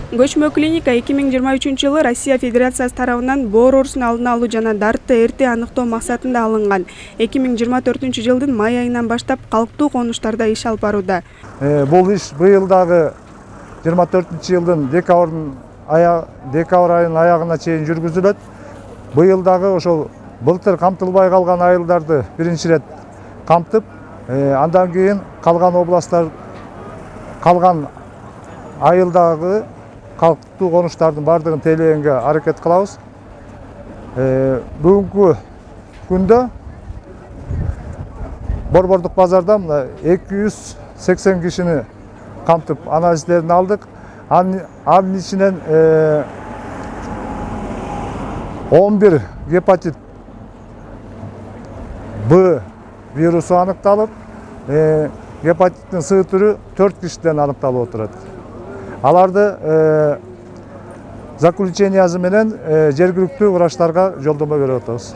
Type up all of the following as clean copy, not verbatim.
Көчмө клиника 2023-жылы Россия Федерациясы тарабынан боор оорусун алдын алуу жана дарытты эрте аныктоо максатында алынган. 2024-жылдын май айынан баштап калктуу конуштарда иш алып барууда. Бул иш быйылдагы 24-жылдын декабрь айынын аягына чейин жүргүзүлөт. Быйылдагы ошол былтыр камтылбай калган айылдарды биринчи ирет камтып, андан кийин калган областтар калган айылдагы калктуу конуштардын бардыгын тейлегенге аракет кылабыз. Бүгүнкү күндө Борбордук базарда 280 кишини камтып анализдерин алдык. Анын ичинен 11 гепатит Б вирусу аныкталып, гепатиттин С түрү 4 кишиден аныкталып отурат. Аларды заключениясы менен жергиликтүү врачтарга жолдомо берип атабыз.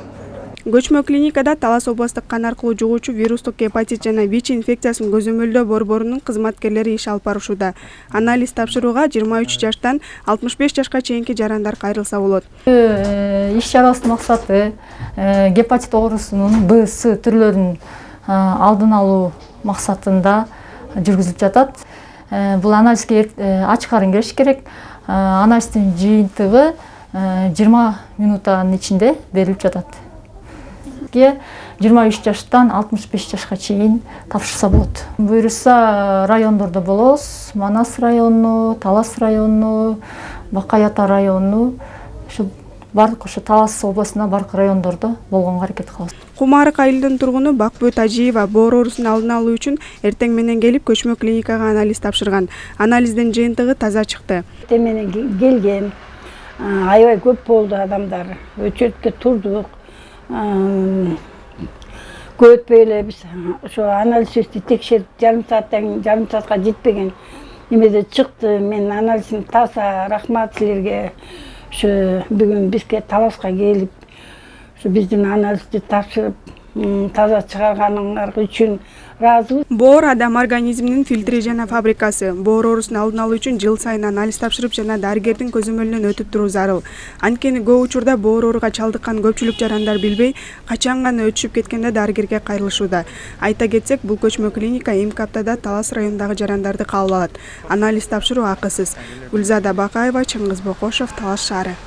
Көчмө клиникада Талас областык кан аркылуу жугуучу вирустук гепатит жана ВИЧ инфекциясын көзөмөлдөө борборунун кызматкерлери иш алып барышууда. Анализ тапшырууга 23 жаштан 65 жашка чейинки жарандар кайрылса болот. Иш чарабыздын максаты гепатит оорусунун Б, С түрлөрүн алдын алуу максатында жүргүзүлүп жатат. Бул анализге ачкарын келиш керек. Анализдин жыйынтыгы 20 минуттан ичинде берилип жатат. 23 жаштан 65 жашка чейин тапшырса болот. Буюрса райондордо болобуз. Манас району, Талас району, Бакай Ата району, ушу бардык ошо Талас областына бардык райондордо болгонго аракет кылабыз. Кумарык айылдын тургуну Бакбү Тажиева боор оорусун алдын алуу үчүн эртең менен келип көчмө клиникага анализ тапшырган. Анализдин жыйынтыгы таза чыкты. Эртең менен келген, аябай көп болду адамдар. Өчөрткө турдук. Көп эле биз ошо анализди текшерип жарым саатка жетпеген немеде чыкты. Мен анализим таза, рахмат силерге. Ошо бүгүн бизге Таласка келип, ошо биздин анализди тапшырып, таза чыгарганыңар үчүн ыраазыбыз. Боор адам организминин фильтри жана фабрикасы. Боор оорусун алдын алуу үчүн жыл сайын анализ тапшырып жана дарыгердин көзөмөлүнөн өтүп туруу зарыл. Анткени көп учурда боор ооруга чалдыккан көпчүлүк жарандар билбей, качан гана өтүшүп кеткенде дарыгерге кайрылышууда. Айта кетсек, бул көчмө клиника эмки аптада Талас районундагы жарандарды кабыл алат. Анализ тапшыруу акысыз. Гүлзада Бакаева, Чыңгыз Бокошов, Талас шаары.